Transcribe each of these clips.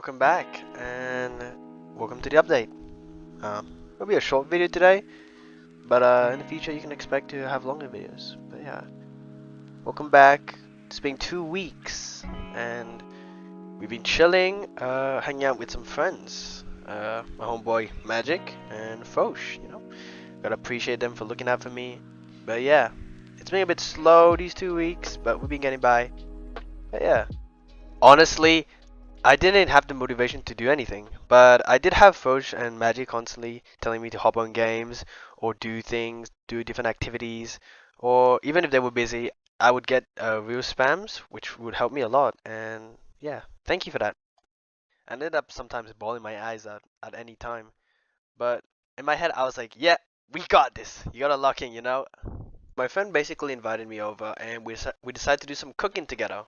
welcome back, and welcome to the update. It'll be a short video today, but in the future you can expect to have longer videos. But yeah, welcome back. It's been 2 weeks, and we've been chilling, hanging out with some friends. My homeboy Magic and Foch, Gotta appreciate them for looking out for me. But yeah, it's been a bit slow these 2 weeks, but we've been getting by. But yeah, honestly, I didn't have the motivation to do anything, but I did have Foch and Magic constantly telling me to hop on games or do things, do different activities, or even if they were busy, I would get real spams, which would help me a lot. And yeah, thank you for that. I ended up sometimes bawling my eyes out at any time, but in my head I was like, yeah, we got this. You gotta lock in. My friend basically invited me over, and we decided to do some cooking together.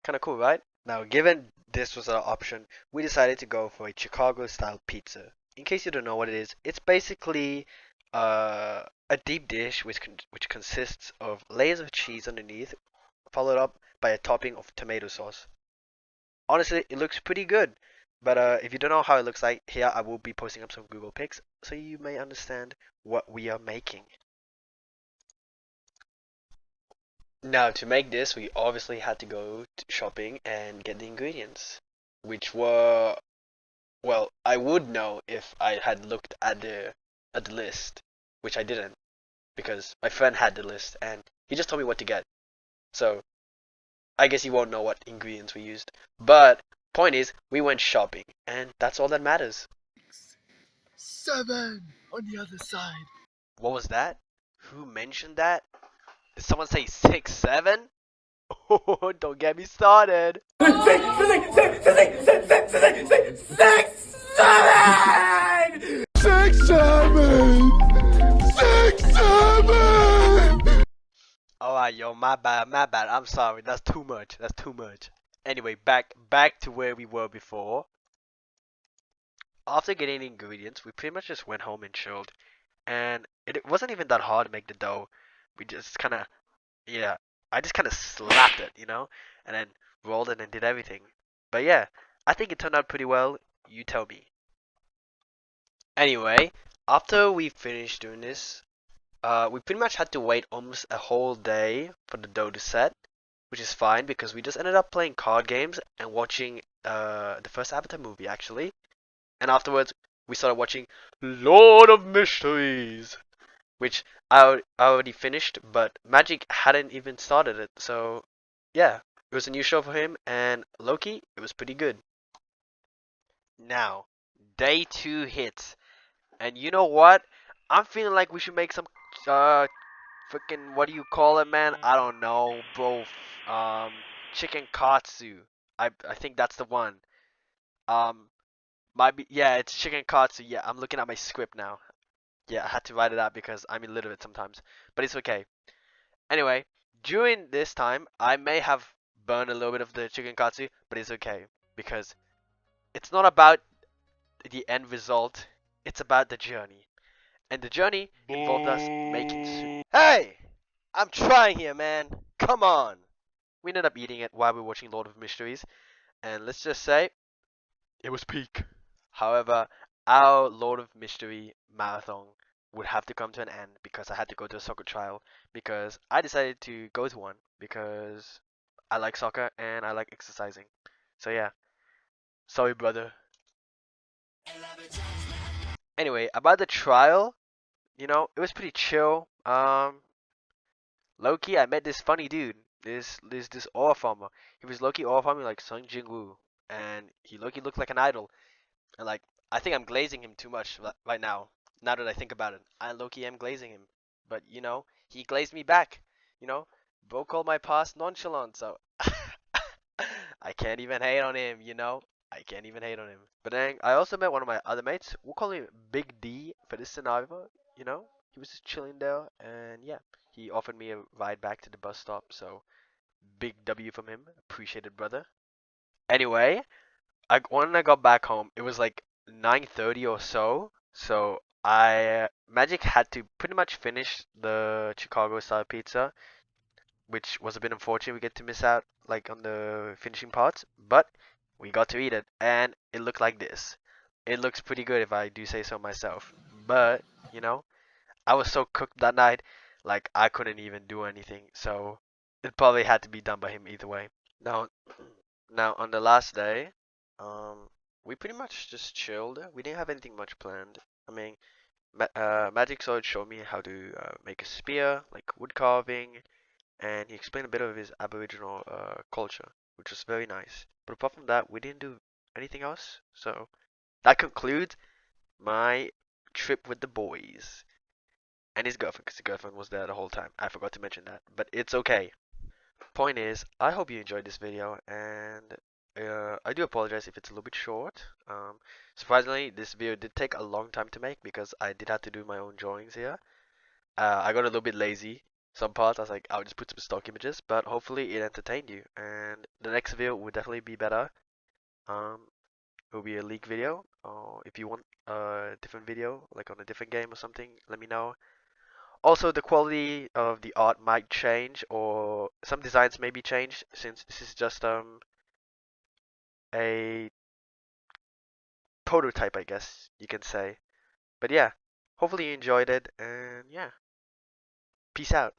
Kind of cool, right? Now, given this was our option, we decided to go for a Chicago-style pizza. In case you don't know what it is, it's basically a deep dish which consists of layers of cheese underneath, followed up by a topping of tomato sauce. Honestly, it looks pretty good, but if you don't know how it looks like, here I will be posting up some Google pics so you may understand what we are making. Now, to make this, we obviously had to go shopping and get the ingredients, which were, well, I would know if I had looked at the list, which I didn't, because my friend had the list and he just told me what to get. So, I guess he won't know what ingredients we used. But point is, we went shopping, and that's all that matters. 7 on the other side. What was that? Who mentioned that? Did someone say 6, 7? Oh, don't get me started. 6, 7! Alright, yo, my bad, my bad. I'm sorry. That's too much. That's too much. Anyway, back to where we were before. After getting the ingredients, we pretty much just went home and chilled. And it wasn't even that hard to make the dough. We just kind of, yeah, I just kind of slapped it, and then rolled it and did everything. But yeah, I think it turned out pretty well. You tell me. Anyway, after we finished doing this, we pretty much had to wait almost a whole day for the dough to set, which is fine because we just ended up playing card games and watching the first Avatar movie actually, and afterwards we started watching Lord of Mysteries, which I already finished, but Magic hadn't even started it, so yeah, it was a new show for him, and Loki, it was pretty good. Now, day two hits, and you know what? I'm feeling like we should make some freaking what do you call it, man? I don't know, bro. Chicken katsu. I think that's the one. Um, might be, yeah, it's chicken katsu. Yeah, I'm looking at my script now. Yeah, I had to write it out because I'm illiterate sometimes, but it's okay. Anyway, during this time, I may have burned a little bit of the chicken katsu, but it's okay because it's not about the end result. It's about the journey, and the journey involved us making soup. Hey! I'm trying here, man. Come on. We ended up eating it while we were watching Lord of Mysteries, and let's just say it was peak. However, our Lord of Mystery marathon would have to come to an end because I had to go to a soccer trial because I decided to go to one because I like soccer and I like exercising. So yeah, sorry brother. Anyway, about the trial, it was pretty chill. Low key, I met this funny dude. This ore farmer. He was low key ore farming like Sung Jin Woo, and he low key looked like an idol. And like, I think I'm glazing him too much right now. Now that I think about it, I low key am glazing him. But he glazed me back. You know, bro called my past nonchalant, so I can't even hate on him. I can't even hate on him. But then I also met one of my other mates. We'll call him Big D for this scenario. He was just chilling there, and yeah, he offered me a ride back to the bus stop. So big W from him. Appreciate it, brother. Anyway, when I got back home, it was like 9:30 or so. So Magic had to pretty much finish the Chicago style pizza, which was a bit unfortunate. We get to miss out like on the finishing parts, but We got to eat it, and it looked like this. It looks pretty good if I do say so myself. But, you know, I was so cooked that night, like I couldn't even do anything. So it probably had to be done by him either way. Now, now on the last day, we pretty much just chilled. We didn't have anything much planned. I mean, Magic Sword showed me how to make a spear, like wood carving, and he explained a bit of his Aboriginal culture, which was very nice. But apart from that, we didn't do anything else. So that concludes my trip with the boys and his girlfriend, because the girlfriend was there the whole time. I forgot to mention that, but it's okay. Point is, I hope you enjoyed this video, and I do apologize if it's a little bit short. Surprisingly, this video did take a long time to make because I did have to do my own drawings here. I got a little bit lazy. Some parts I was like, I'll just put some stock images, but hopefully it entertained you. And the next video will definitely be better. Um, it will be a league video, or if you want a different video, like on a different game or something, let me know. Also, the quality of the art might change, or some designs may be changed, since this is just a prototype, I guess you can say. But yeah, hopefully you enjoyed it, and yeah, peace out.